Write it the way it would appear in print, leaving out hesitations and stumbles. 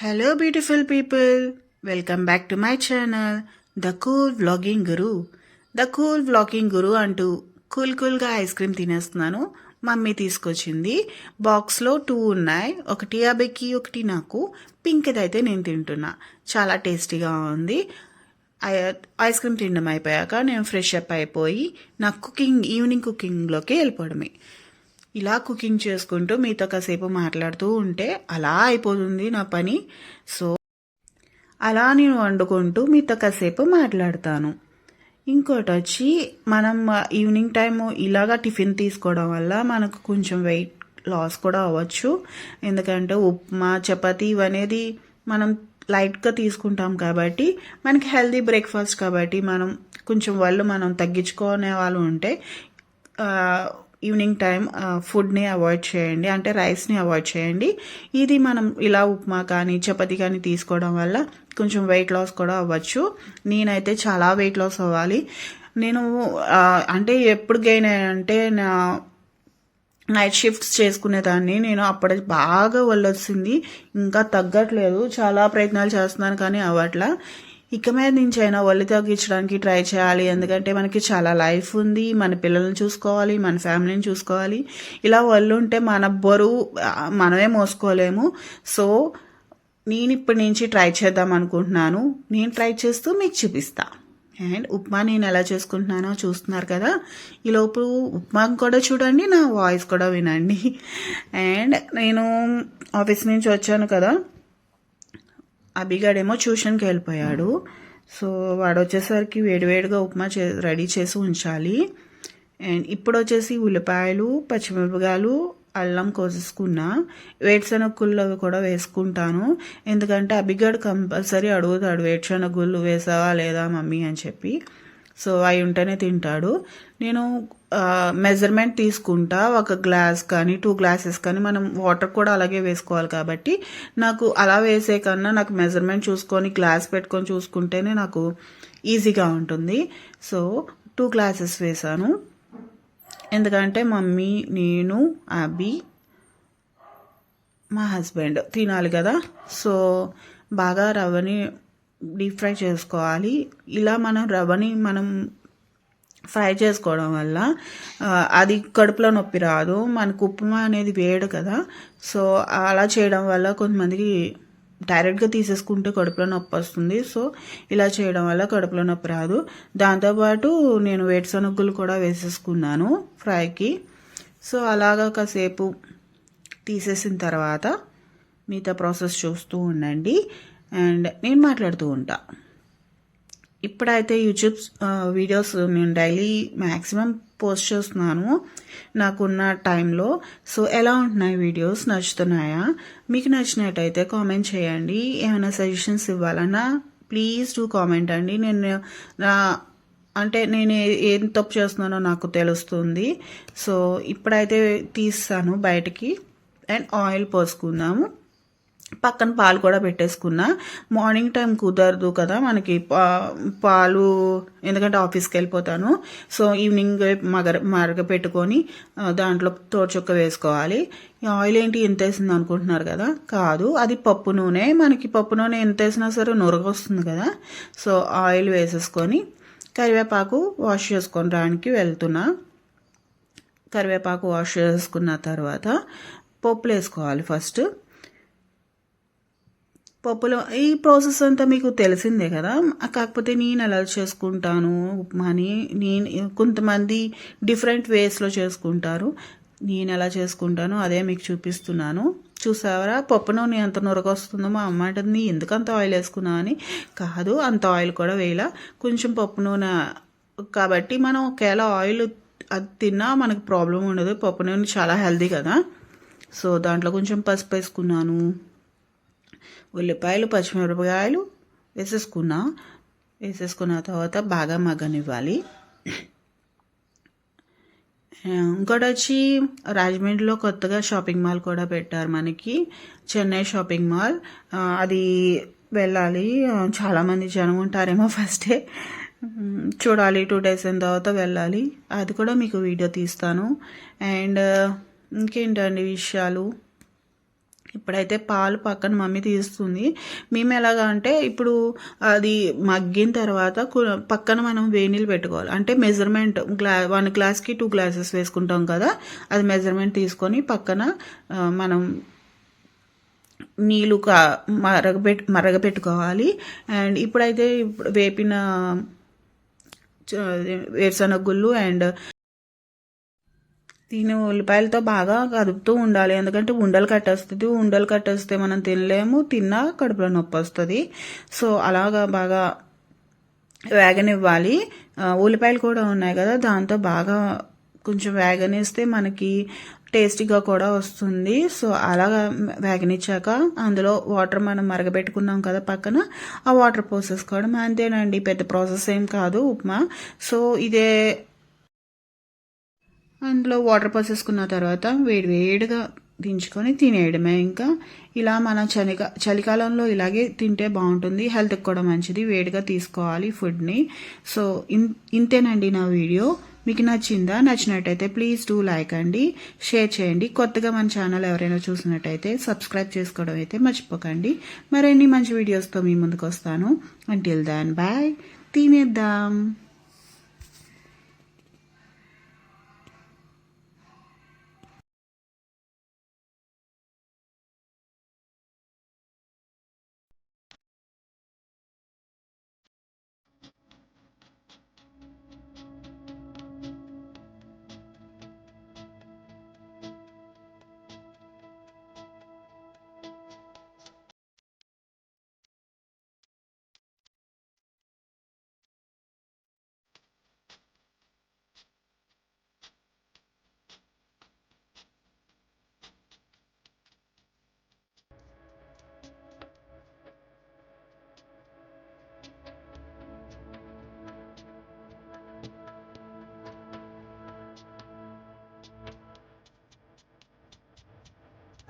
Hello, beautiful people. Welcome back to my channel, The Cool Vlogging Guru. The Cool Vlogging Guru అంటూ కూల్గా ice cream తినేస్తున్నాను. Mummy తీసుకొచ్చింది. బాక్స్లో 2 ఉన్నాయి. ఒకటి అబ్బాయికి, ఒకటి నాకు. పింక్ది అయితే నేను తింటున్నా. చాలా టేస్టీగా ఉంది. ఐస్ క్రీమ్ తినడం అయిపోయాక నేను ఫ్రెష్ అప్ అయిపోయి నా ఈవినింగ్ కుకింగ్లోకి వెళ్ళిపోవడమే. ఇలా కుకింగ్ చేసుకుంటూ మీతో కాసేపు మాట్లాడుతూ ఉంటే అలా అయిపోతుంది నా పని. సో అలా నేను వండుకుంటూ మీతో కాసేపు మాట్లాడతాను. ఇంకోటి వచ్చి మనం ఈవినింగ్ టైము ఇలాగా టిఫిన్ తీసుకోవడం వల్ల మనకు కొంచెం వెయిట్ లాస్ కూడా అవ్వచ్చు. ఎందుకంటే ఉప్మా, చపాతీ ఇవనేది మనం లైట్గా తీసుకుంటాం కాబట్టి మనకి హెల్దీ బ్రేక్ఫాస్ట్ కాబట్టి కొంచెం మనం తగ్గించుకునే వాళ్ళు ఉంటే ఈవినింగ్ టైం ఫుడ్ని అవాయిడ్ చేయండి, అంటే రైస్ని అవాయిడ్ చేయండి. ఇది మనం ఇలా ఉప్మా కానీ చపాతీ కానీ తీసుకోవడం వల్ల కొంచెం వెయిట్ లాస్ కూడా అవ్వచ్చు. నేనైతే చాలా వెయిట్ లాస్ అవ్వాలి. నేను అంటే ఎప్పుడు గెయిన్ అయ్యానంటే నైట్ షిఫ్ట్స్ చేసుకునేదాన్ని. నేను అప్పుడు బాగా వెళ్ళొచ్చింది, ఇంకా తగ్గట్లేదు. చాలా ప్రయత్నాలు చేస్తున్నాను కానీ అవ్వట్లా. ఇక మీద నుంచి అయినా ఒళ్ళు తగ్గించడానికి ట్రై చేయాలి. ఎందుకంటే మనకి చాలా లైఫ్ ఉంది, మన పిల్లల్ని చూసుకోవాలి, మన ఫ్యామిలీని చూసుకోవాలి. ఇలా ఒళ్ళు ఉంటే మన బరువు మనమే మోసుకోలేము. సో నేను ఇప్పటి నుంచి ట్రై చేద్దాం అనుకుంటున్నాను. నేను ట్రై చేస్తూ మీకు చూపిస్తా. అండ్ ఉప్మా నేను ఎలా చేసుకుంటున్నానో చూస్తున్నారు కదా. ఈలోపు ఉప్మా కూడా చూడండి, నా వాయిస్ కూడా వినండి. అండ్ నేను ఆఫీస్ నుంచి వచ్చాను కదా, అభిగాడేమో ట్యూషన్కి వెళ్ళిపోయాడు. సో వాడు వచ్చేసరికి వేడివేడిగా ఉప్మా రెడీ చేసి ఉంచాలి. అండ్ ఇప్పుడు వచ్చేసి ఉల్లిపాయలు, పచ్చిమిరపకాయలు, అల్లం కోసేసుకున్నా. వేరుశనగగుళ్ళు కూడా వేసుకుంటాను. ఎందుకంటే అభిగాడు కంపల్సరీ అడుగుతాడు, వేరుశనగగుళ్ళు వేసావా లేదా మమ్మీ అని చెప్పి. సో అవి ఉంటేనే తింటాడు. నేను మెజర్మెంట్ తీసుకుంటా. 1 గ్లాస్ కానీ 2 గ్లాసెస్ కానీ మనం వాటర్ కూడా అలాగే వేసుకోవాలి కాబట్టి నాకు అలా వేసే కన్నా నాకు మెజర్మెంట్ చూసుకొని గ్లాస్ పెట్టుకొని చూసుకుంటేనే నాకు ఈజీగా ఉంటుంది. సో 2 గ్లాసెస్ వేసాను. ఎందుకంటే మమ్మీ, నేను, అభి, మా హస్బెండ్ తినాలి కదా. సో బాగా రవ్వని డీప్ ఫ్రై చేసుకోవాలి. ఇలా రవ్వని ఫ్రై చేసుకోవడం వల్ల అది కడుపులో నొప్పి రాదు. మనకు ఉప్మా అనేది వేడు కదా. సో అలా చేయడం వల్ల కొంతమందికి డైరెక్ట్గా తీసేసుకుంటే కడుపులో నొప్పి వస్తుంది. సో ఇలా చేయడం వల్ల కడుపులో నొప్పి రాదు. దాంతోపాటు నేను వేరుశనగగుళ్ళు కూడా వేసేసుకున్నాను ఫ్రైకి. సో అలాగా కాసేపు తీసేసిన తర్వాత మిగతా ప్రాసెస్ చూస్తూ ఉండండి. అండ్ నేను మాట్లాడుతూ ఉంటా. ఇప్పుడైతే యూట్యూబ్ వీడియోస్ నేను డైలీ మ్యాక్సిమం పోస్ట్ చేస్తున్నాను నాకున్న టైంలో. సో ఎలా ఉంటున్నాయి వీడియోస్, నచ్చుతున్నాయా? మీకు నచ్చినట్టయితే కామెంట్ చేయండి. ఏమైనా సజెషన్స్ ఇవ్వాలన్నా ప్లీజ్ డూ కామెంట్ అండి. నేను ఏం తప్పు చేస్తున్నానో నాకు తెలుస్తుంది. సో ఇప్పుడైతే తీస్తాను బయటికి. అండ్ ఆయిల్ పోసుకుందాము. పక్కన పాలు కూడా పెట్టేసుకున్నా. మార్నింగ్ టైం కుదరదు కదా మనకి పాలు, ఎందుకంటే ఆఫీస్కి వెళ్ళిపోతాను. సో ఈవినింగ్ మరగ పెట్టుకొని దాంట్లో తోటచుక్క వేసుకోవాలి. ఆయిల్ ఏంటి ఎంత వేసింది అనుకుంటున్నారు కదా, కాదు, అది పప్పు నూనె. మనకి పప్పు నూనె ఎంత వేసినా సరే నురగ వస్తుంది కదా. సో ఆయిల్ వేసేసుకొని కరివేపాకు వాష్ చేసుకొని రానికి వెళ్తున్నా. కరివేపాకు వాష్ చేసుకున్న తర్వాత పప్పులు వేసుకోవాలి. ఫస్ట్ పప్పులో ఈ ప్రాసెస్ అంతా మీకు తెలిసిందే కదా. కాకపోతే నేను ఎలా చేసుకుంటాను ఉప్మాని, కొంతమంది డిఫరెంట్ వేస్లో చేసుకుంటారు. నేను ఎలా చేసుకుంటాను అదే మీకు చూపిస్తున్నాను. చూసావరా పప్పు నూనె ఎంత నురగొస్తుందో. మా అమ్మ అంటుంది ఎందుకు అంత ఆయిల్ వేసుకున్నా అని. కాదు, అంత ఆయిల్ కూడా వేయాల. కొంచెం పప్పు నూనె కాబట్టి మనం ఒకవేళ ఆయిల్ అది తిన్నా మనకు ప్రాబ్లం ఉండదు. పప్పు నూనె చాలా హెల్దీ కదా. సో దాంట్లో కొంచెం పసుపు వేసుకున్నాను. ఉల్లిపాయలు, పచ్చిమిరపకాయలు వేసేసుకున్న తర్వాత బాగా మగ్గనివ్వాలి. ఇంకోటి వచ్చి రాజమండ్రిలో కొత్తగా షాపింగ్ మాల్ కూడా పెట్టారు మనకి, చెన్నై షాపింగ్ మాల్. అది వెళ్ళాలి. చాలామంది జనం ఉంటారేమో, ఫస్టే చూడాలి. 2 days అయిన తర్వాత వెళ్ళాలి. అది కూడా మీకు వీడియో తీస్తాను. అండ్ ఇంకేంటండి విషయాలు, ఇప్పుడైతే పాలు పక్కన మమ్మీ తీస్తుంది. మేము ఎలాగా అంటే ఇప్పుడు అది మగ్గిన తర్వాత పక్కన మనం వేడి నీళ్ళు పెట్టుకోవాలి. అంటే మెజర్మెంట్ 1 గ్లాస్కి 2 గ్లాసెస్ వేసుకుంటాం కదా, అది మెజర్మెంట్ తీసుకొని పక్కన మనం నీళ్ళు మరగపెట్టుకోవాలి. అండ్ ఇప్పుడైతే వేపిన వేరుశనగ గుళ్ళు అండ్ దీని ఉల్లిపాయలతో బాగా కదుపుతూ ఉండాలి. ఎందుకంటే ఉండలు కట్టేస్తే మనం తినలేము, తిన్నా కడుపులో నొప్పి వస్తుంది. సో అలాగా బాగా వేగనివ్వాలి. ఉల్లిపాయలు కూడా ఉన్నాయి కదా, దాంతో బాగా కొంచెం వేగనిస్తే మనకి టేస్టీగా కూడా వస్తుంది. సో అలాగా వేగనిచ్చాక అందులో వాటర్ మనం మరగబెట్టుకున్నాం కదా పక్కన, ఆ వాటర్ పోసేసుకోవడం అంతేనండి. పెద్ద ప్రాసెస్ ఏం కాదు ఉప్మా. సో ఇదే అందులో వాటర్ పోసేసుకున్న తర్వాత వేడిగా దించుకొని తినేయడమే. ఇంకా ఇలా మన చలికాలంలో ఇలాగే తింటే బాగుంటుంది, హెల్త్కి కూడా మంచిది. వేడిగా తీసుకోవాలి ఫుడ్ని. సో ఇంతేనండి నా వీడియో. మీకు నచ్చిందా? నచ్చినట్టయితే ప్లీజ్ డూ లైక్ అండి, షేర్ చేయండి. కొత్తగా మన ఛానల్ ఎవరైనా చూసినట్టయితే సబ్స్క్రైబ్ చేసుకోవడం అయితే మర్చిపోకండి. మరిన్ని మంచి వీడియోస్తో మీ ముందుకు వస్తాను. Until then bye. తినేద్దాం.